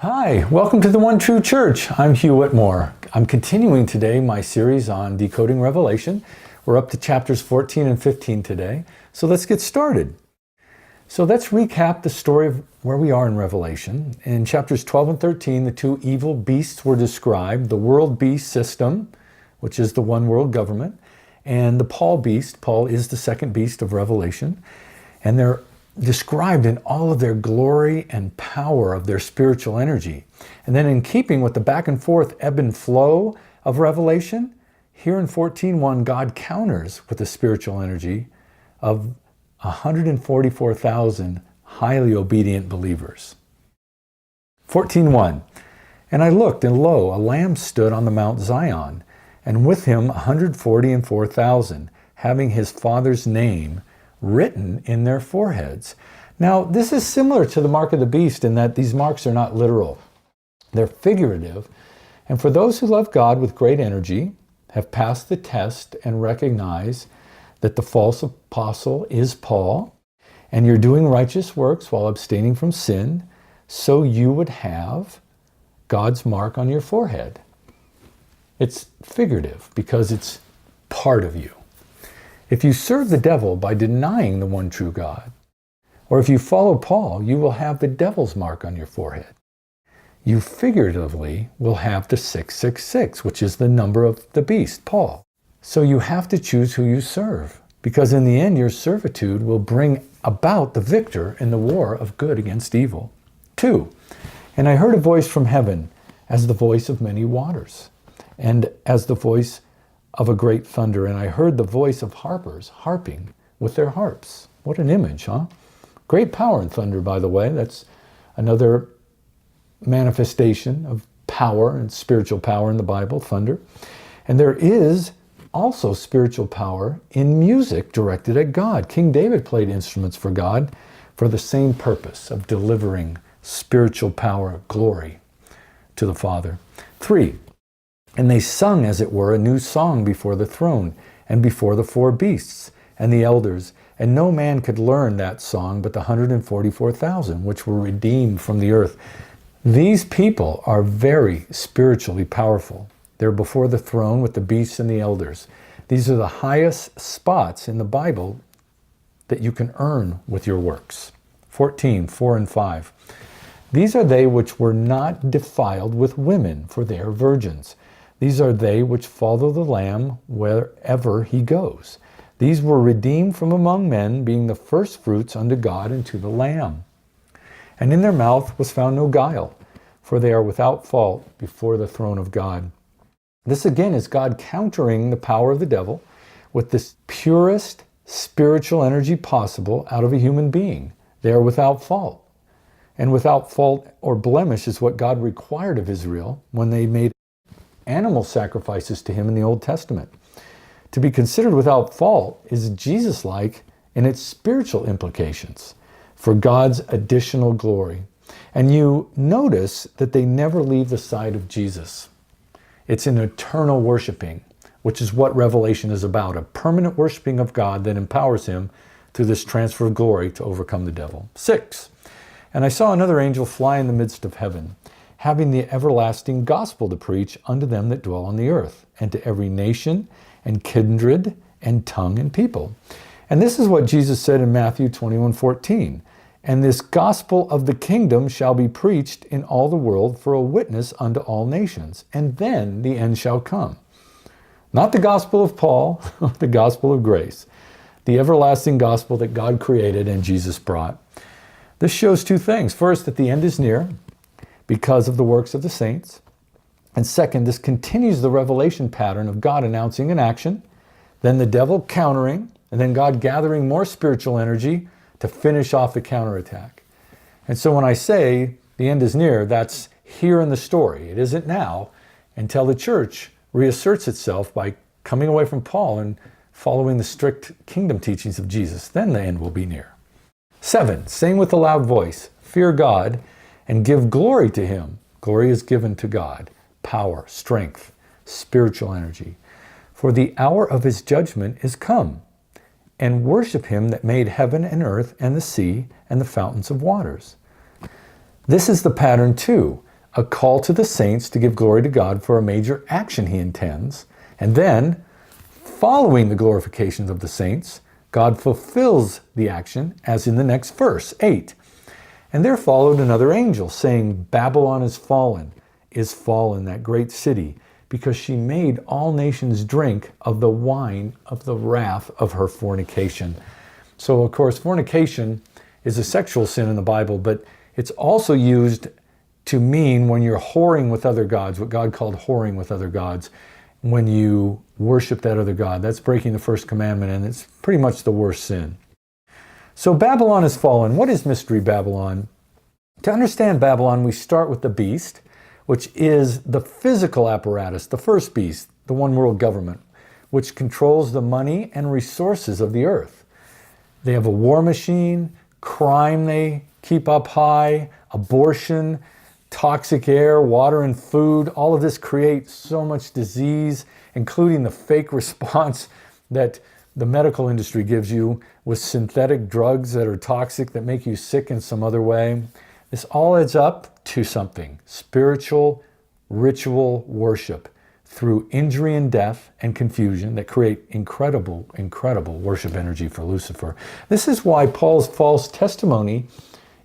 Hi, welcome to the One True Church. I'm Hugh Whitmore. I'm continuing today my series on decoding Revelation. We're up to chapters 14 and 15 today, so let's get started. So let's recap the story of where we are in Revelation. In chapters 12 and 13, the two evil beasts were described, the world beast system, which is the one world government, and the Paul beast. Paul is the second beast of Revelation, and they're described in all of their glory and power of their spiritual energy. And then in keeping with the back and forth ebb and flow of Revelation, here in 14:1, God counters with the spiritual energy of 144,000 highly obedient believers. 14:1, and I looked, and lo, a lamb stood on the Mount Zion, and with him 144,000, having his Father's name written in their foreheads. Now, this is similar to the mark of the beast in that these marks are not literal. They're figurative. And for those who love God with great energy, have passed the test and recognize that the false apostle is Paul, and you're doing righteous works while abstaining from sin, so you would have God's mark on your forehead. It's figurative because it's part of you. If you serve the devil by denying the one true God, or if you follow Paul, you will have the devil's mark on your forehead. You figuratively will have the 666, which is the number of the beast, Paul. So you have to choose who you serve, because in the end, your servitude will bring about the victor in the war of good against evil. 2, and I heard a voice from heaven as the voice of many waters, and as the voice of a great thunder, and I heard the voice of harpers harping with their harps. What an image, huh? Great power in thunder, by the way. That's another manifestation of power and spiritual power in the Bible, thunder. And there is also spiritual power in music directed at God. King David played instruments for God for the same purpose of delivering spiritual power, glory to the Father. 3, and they sung, as it were, a new song before the throne and before the four beasts and the elders. And no man could learn that song but the 144,000, which were redeemed from the earth. These people are very spiritually powerful. They're before the throne with the beasts and the elders. These are the highest spots in the Bible that you can earn with your works. 14, 4 and 5. These are they which were not defiled with women, for they are virgins. These are they which follow the Lamb wherever he goes. These were redeemed from among men, being the first fruits unto God and to the Lamb. And in their mouth was found no guile, for they are without fault before the throne of God. This again is God countering the power of the devil with this purest spiritual energy possible out of a human being. They are without fault. And without fault or blemish is what God required of Israel when they made animal sacrifices to him in the Old Testament. To be considered without fault is Jesus-like in its spiritual implications for God's additional glory. And you notice that they never leave the side of Jesus. It's an eternal worshiping, which is what Revelation is about, a permanent worshiping of God that empowers him through this transfer of glory to overcome the devil. 6, and I saw another angel fly in the midst of heaven, having the everlasting gospel to preach unto them that dwell on the earth, and to every nation and kindred and tongue and people. And this is what Jesus said in Matthew 21:14. And this gospel of the kingdom shall be preached in all the world for a witness unto all nations, and then the end shall come. Not the gospel of Paul, the gospel of grace, the everlasting gospel that God created and Jesus brought. This shows two things. First, that the end is near, because of the works of the saints. And second, this continues the revelation pattern of God announcing an action, then the devil countering, and then God gathering more spiritual energy to finish off the counterattack. And so when I say the end is near, that's here in the story. It isn't now until the church reasserts itself by coming away from Paul and following the strict kingdom teachings of Jesus. Then the end will be near. 7, saying with a loud voice, fear God, and give glory to him. Glory is given to God. Power, strength, spiritual energy. For the hour of his judgment is come. And worship him that made heaven and earth and the sea and the fountains of waters. This is the pattern too. a call to the saints to give glory to God for a major action he intends, and then, following the glorifications of the saints, God fulfills the action, as in the next verse, 8. And there followed another angel, saying, Babylon is fallen, that great city, because she made all nations drink of the wine of the wrath of her fornication. So, of course, fornication is a sexual sin in the Bible, but it's also used to mean when you're whoring with other gods, what God called whoring with other gods, when you worship that other god. That's breaking the first commandment, and it's pretty much the worst sin. So Babylon is fallen. What is Mystery Babylon? To understand Babylon, we start with the beast, which is the physical apparatus, the first beast, the one world government, which controls the money and resources of the earth. They have a war machine, crime they keep up high, abortion, toxic air, water and food. All of this creates so much disease, including the fake response that the medical industry gives you with synthetic drugs that are toxic, that make you sick in some other way. This all adds up to something: spiritual, ritual worship through injury and death and confusion that create incredible, incredible worship energy for Lucifer. This is why Paul's false testimony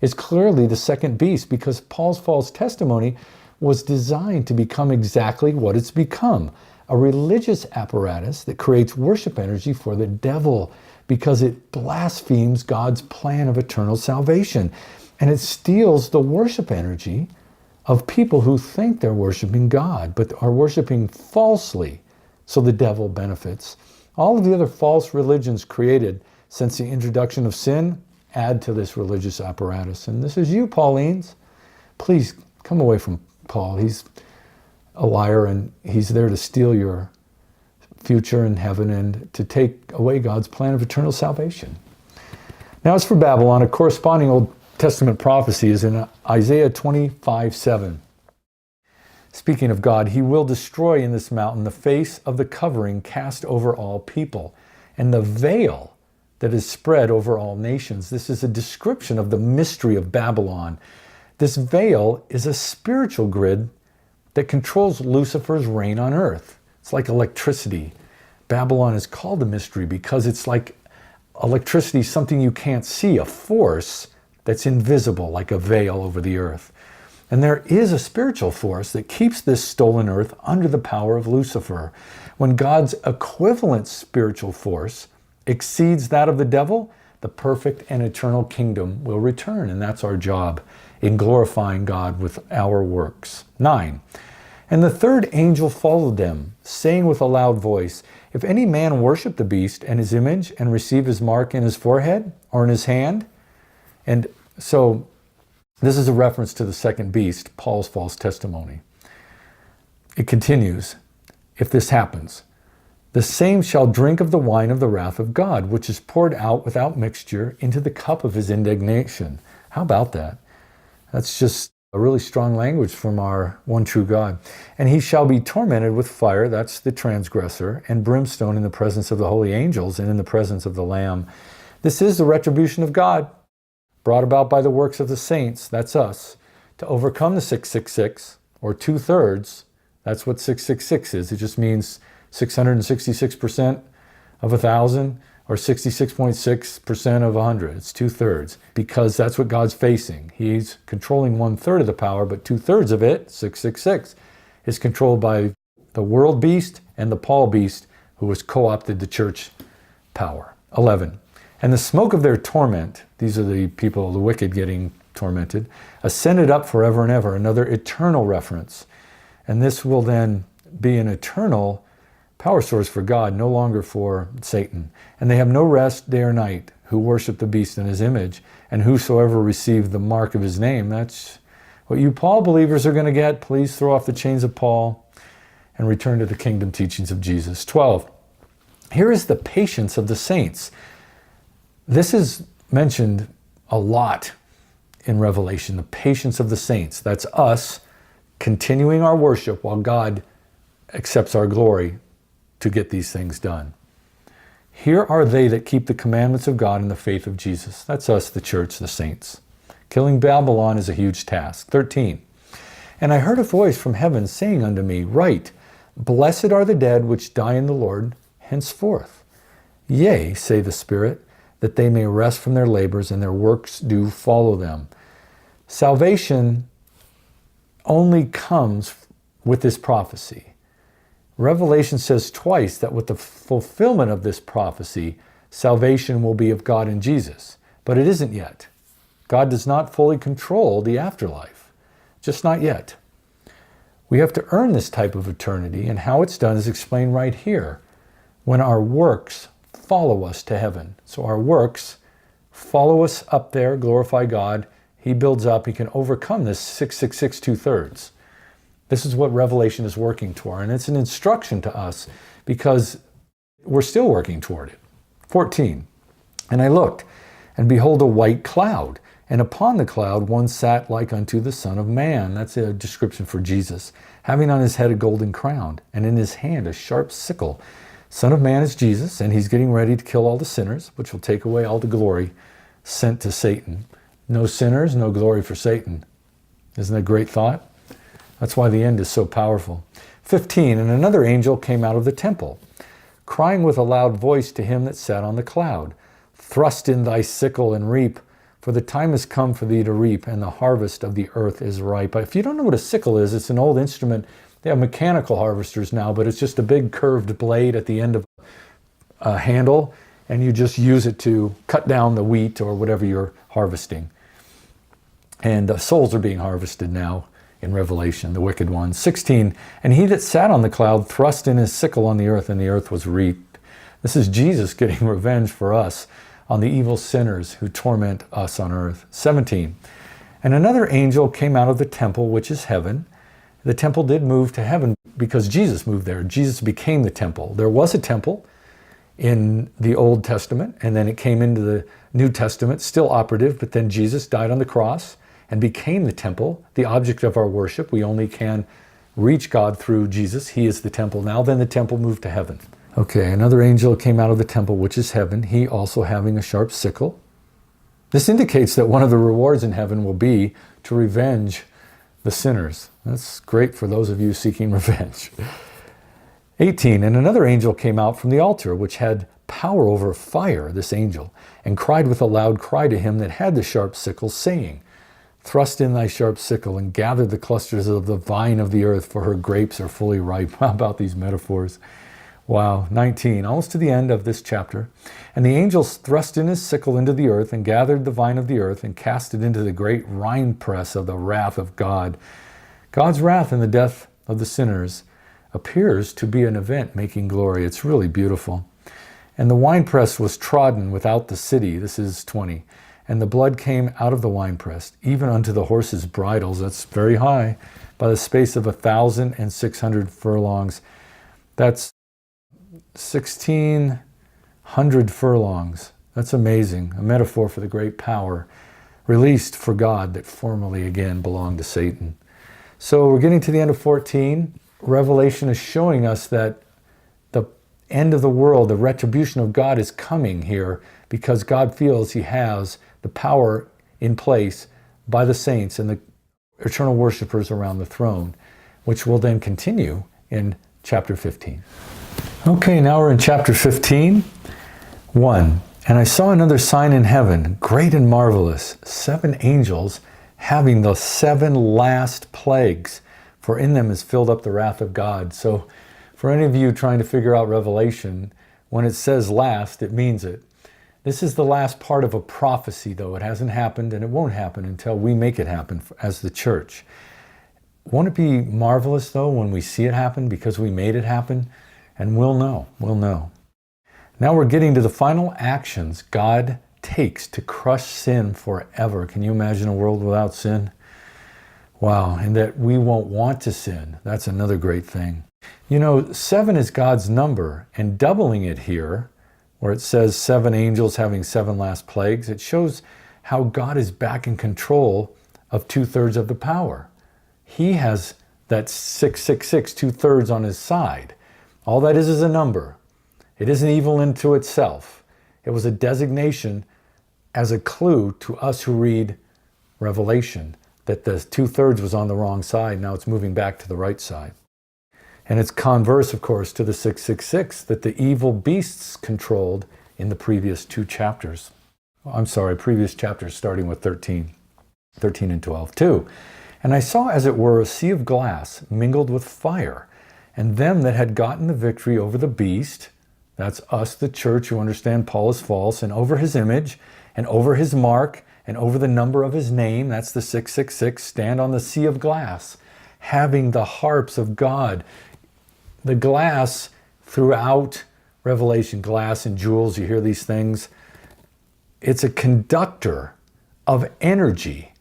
is clearly the second beast, because Paul's false testimony was designed to become exactly what it's become: a religious apparatus that creates worship energy for the devil, because it blasphemes God's plan of eternal salvation. And it steals the worship energy of people who think they're worshiping God, but are worshiping falsely, so the devil benefits. All of the other false religions created since the introduction of sin add to this religious apparatus. And this is you, Paulines. Please come away from Paul. He's a liar, and he's there to steal your future in heaven and to take away God's plan of eternal salvation. Now, as for Babylon, a corresponding Old Testament prophecy is in Isaiah 25:7. Speaking of God, he will destroy in this mountain the face of the covering cast over all people, and the veil that is spread over all nations. This is a description of the mystery of Babylon. This veil is a spiritual grid that controls Lucifer's reign on earth. It's like electricity. Babylon is called a mystery because it's like electricity, something you can't see, a force that's invisible, like a veil over the earth. And there is a spiritual force that keeps this stolen earth under the power of Lucifer. When God's equivalent spiritual force exceeds that of the devil, the perfect and eternal kingdom will return. And that's our job in glorifying God with our works. 9. And the third angel followed them, saying with a loud voice, if any man worship the beast and his image and receive his mark in his forehead or in his hand. And so this is a reference to the second beast, Paul's false testimony. It continues, if this happens, the same shall drink of the wine of the wrath of God, which is poured out without mixture into the cup of his indignation. How about that? That's just a really strong language from our one true God. And he shall be tormented with fire, that's the transgressor, and brimstone in the presence of the holy angels and in the presence of the Lamb. This is the retribution of God, brought about by the works of the saints, that's us, to overcome the 666, or 2/3. That's what 666 is. It just means 666% of 1,000, or 66.6% of 100. It's 2/3, because that's what God's facing. He's controlling 1/3 of the power, but 2/3 of it, 666, is controlled by the world beast and the Paul beast, who has co-opted the church power. 11. And the smoke of their torment, these are the people, the wicked getting tormented, ascended up forever and ever, another eternal reference. And this will then be an eternal power source for God, no longer for Satan. And they have no rest day or night who worship the beast in his image, and whosoever receive the mark of his name. That's what you Paul believers are going to get. Please throw off the chains of Paul and return to the kingdom teachings of Jesus. 12. Here is the patience of the saints. This is mentioned a lot in Revelation, the patience of the saints. That's us continuing our worship while God accepts our glory to get these things done. Here are they that keep the commandments of God in the faith of Jesus. That's us, the church, the saints. Killing Babylon is a huge task. 13. And I heard a voice from heaven saying unto me, Write, Blessed are the dead which die in the Lord henceforth. Yea, say the Spirit, that they may rest from their labors, and their works do follow them. Salvation only comes with this prophecy. Revelation says twice that with the fulfillment of this prophecy, salvation will be of God in Jesus. But it isn't yet. God does not fully control the afterlife. Just not yet. We have to earn this type of eternity, and how it's done is explained right here. When our works follow us to heaven. So our works follow us up there, glorify God. He builds up, he can overcome this 666 2/3. This is what Revelation is working toward, and it's an instruction to us because we're still working toward it. 14, and I looked, and behold a white cloud, and upon the cloud one sat like unto the Son of Man. That's a description for Jesus, having on his head a golden crown, and in his hand a sharp sickle. Son of Man is Jesus, and he's getting ready to kill all the sinners, which will take away all the glory sent to Satan. No sinners, no glory for Satan. Isn't that a great thought? That's why the end is so powerful. 15, and another angel came out of the temple, crying with a loud voice to him that sat on the cloud, Thrust in thy sickle and reap, for the time is come for thee to reap, and the harvest of the earth is ripe. If you don't know what a sickle is, it's an old instrument. They have mechanical harvesters now, but it's just a big curved blade at the end of a handle, and you just use it to cut down the wheat or whatever you're harvesting. And souls are being harvested now in Revelation, the wicked ones. 16, and he that sat on the cloud thrust in his sickle on the earth, and the earth was reaped. This is Jesus getting revenge for us on the evil sinners who torment us on earth. 17, and another angel came out of the temple, which is heaven. The temple did move to heaven because Jesus moved there. Jesus became the temple. There was a temple in the Old Testament, and then it came into the New Testament, still operative, but then Jesus died on the cross and became the temple, the object of our worship. We only can reach God through Jesus. He is the temple now. Then the temple moved to heaven. Okay, another angel came out of the temple, which is heaven, he also having a sharp sickle. This indicates that one of the rewards in heaven will be to revenge the sinners. That's great for those of you seeking revenge. 18, and another angel came out from the altar, which had power over fire, this angel, and cried with a loud cry to him that had the sharp sickle, saying, Thrust in thy sharp sickle and gather the clusters of the vine of the earth, for her grapes are fully ripe. How about these metaphors? Wow. 19, almost to the end of this chapter. And the angel thrust in his sickle into the earth and gathered the vine of the earth and cast it into the great winepress of the wrath of God. God's wrath in the death of the sinners appears to be an event making glory. It's really beautiful. And the winepress was trodden without the city. This is 20. And the blood came out of the winepress, even unto the horses' bridles. That's very high, by the space of 1,600 furlongs. That's 1,600 furlongs. That's amazing. A metaphor for the great power released for God that formerly again belonged to Satan. So we're getting to the end of 14. Revelation is showing us that the end of the world, the retribution of God is coming here because God feels he has the power in place by the saints and the eternal worshipers around the throne, which will then continue in chapter 15. Okay, now we're in chapter 15. 1. And I saw another sign in heaven, great and marvelous, 7 angels having the 7 last plagues, for in them is filled up the wrath of God. So for any of you trying to figure out Revelation, when it says last, it means it. This is the last part of a prophecy, though. It hasn't happened, and it won't happen until we make it happen as the church. Won't it be marvelous, though, when we see it happen because we made it happen? And we'll know. We'll know. Now we're getting to the final actions God takes to crush sin forever. Can you imagine a world without sin? Wow, and that we won't want to sin. That's another great thing. You know, 7 is God's number, and doubling it here, where it says 7 angels having 7 last plagues, it shows how God is back in control of 2/3 of the power. He has that 666, 2/3 on his side. All that is a number. It isn't evil into itself. It was a designation as a clue to us who read Revelation. that the 2/3 was on the wrong side. Now it's moving back to the right side. And it's converse, of course, to the 666 that the evil beasts controlled in the previous two chapters. Previous chapters starting with 13 and 12. 2. And I saw, as it were, a sea of glass mingled with fire, and them that had gotten the victory over the beast, that's us, the church, who understand Paul is false, and over his image, and over his mark, and over the number of his name, that's the 666, stand on the sea of glass, having the harps of God. The glass throughout Revelation, glass and jewels, you hear these things. It's a conductor of energy,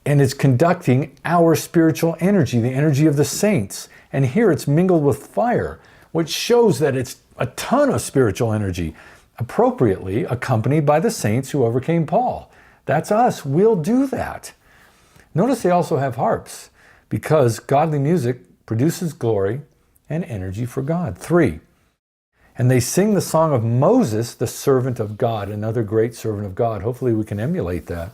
and it's conducting our spiritual energy, the energy of the saints. And here it's mingled with fire, which shows that it's a ton of spiritual energy, appropriately accompanied by the saints who overcame Paul. That's us. We'll do that. Notice they also have harps, because godly music produces glory and energy for God. 3. And they sing the song of Moses, the servant of God, another great servant of God. Hopefully we can emulate that.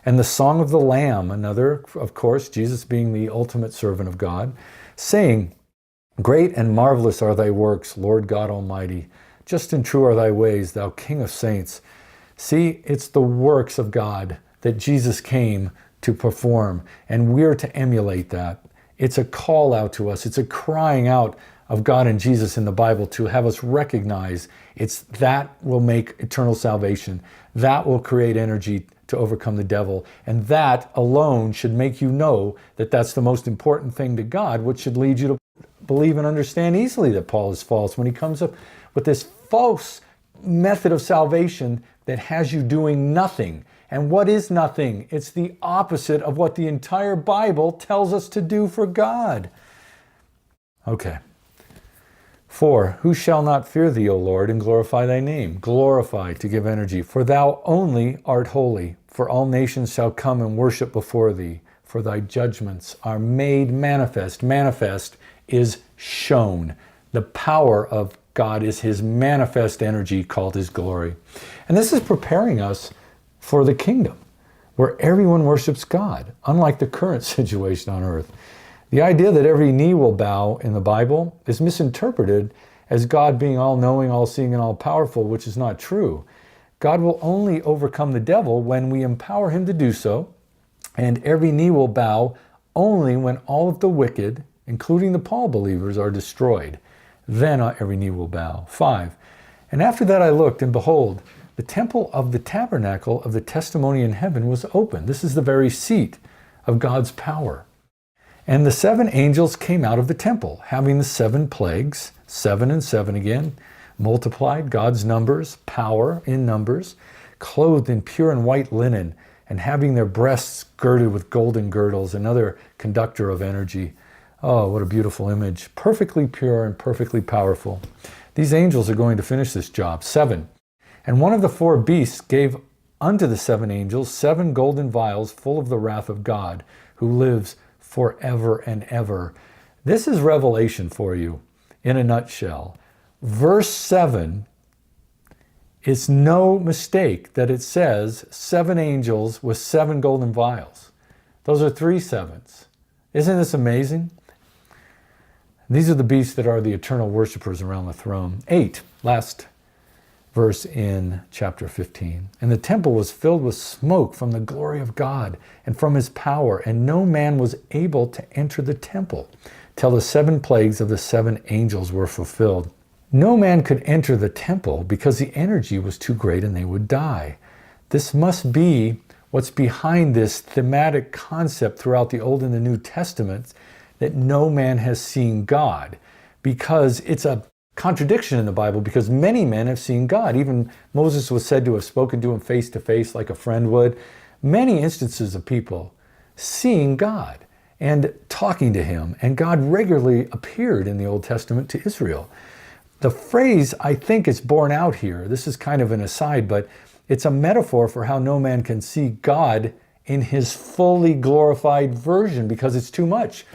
And the song of the Lamb, another, of course, Jesus being the ultimate servant of God, saying, great and marvelous are thy works, Lord God Almighty. Just and true are thy ways, thou King of saints. See, it's the works of God that Jesus came to perform, and we're to emulate that. It's a call out to us. It's a crying out of God and Jesus in the Bible to have us recognize it's that will make eternal salvation. That will create energy to overcome the devil. And that alone should make you know that that's the most important thing to God, which should lead you to believe and understand easily that Paul is false when he comes up with this false method of salvation that has you doing nothing. And what is nothing? It's the opposite of what the entire Bible tells us to do for God. Okay. 4. Who shall not fear thee, O Lord, and glorify thy name? Glorify, to give energy. For thou only art holy. For all nations shall come and worship before thee. For thy judgments are made manifest. Manifest is shown. The power of God is his manifest energy called his glory. And this is preparing us for the kingdom, where everyone worships God, unlike the current situation on earth. The idea that every knee will bow in the Bible is misinterpreted as God being all-knowing, all-seeing, and all-powerful, which is not true. God will only overcome the devil when we empower him to do so, and every knee will bow only when all of the wicked, including the Paul believers, are destroyed. Then every knee will bow. 5. And after that I looked, and behold, the temple of the tabernacle of the testimony in heaven was open. This is the very seat of God's power. And the 7 angels came out of the temple, having the 7 plagues, 7 and 7 again, multiplied, God's numbers, power in numbers, clothed in pure and white linen, and having their breasts girded with golden girdles, another conductor of energy. Oh, what a beautiful image. Perfectly pure and perfectly powerful. These angels are going to finish this job. 7. And one of the 4 beasts gave unto the 7 angels 7 golden vials full of the wrath of God, who lives forever and ever. This is Revelation for you in a nutshell. Verse 7, it's no mistake that it says 7 angels with 7 golden vials. Those are 3 sevens. Isn't this amazing? These are the beasts that are the eternal worshipers around the throne. 8, last verse in chapter 15. And the temple was filled with smoke from the glory of God and from his power, and no man was able to enter the temple till the 7 plagues of the 7 angels were fulfilled. No man could enter the temple because the energy was too great and they would die. This must be what's behind this thematic concept throughout the Old and the New Testaments, that no man has seen God, because it's a contradiction in the Bible, because many men have seen God. Even Moses was said to have spoken to him face to face like a friend would. Many instances of people seeing God and talking to him, and God regularly appeared in the Old Testament to Israel. The phrase, I think, is borne out here. This is kind of an aside, but it's a metaphor for how no man can see God in his fully glorified version, because it's too much.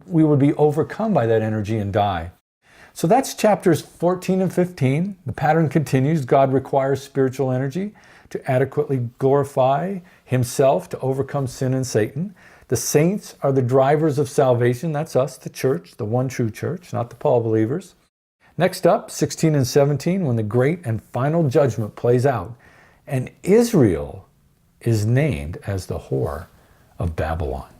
We would be overcome by that energy and die. So that's chapters 14 and 15. The pattern continues. God requires spiritual energy to adequately glorify himself, to overcome sin and Satan. The saints are the drivers of salvation. That's us, the church, the one true church, not the Paul believers. Next up, 16 and 17, when the great and final judgment plays out, and Israel is named as the whore of Babylon.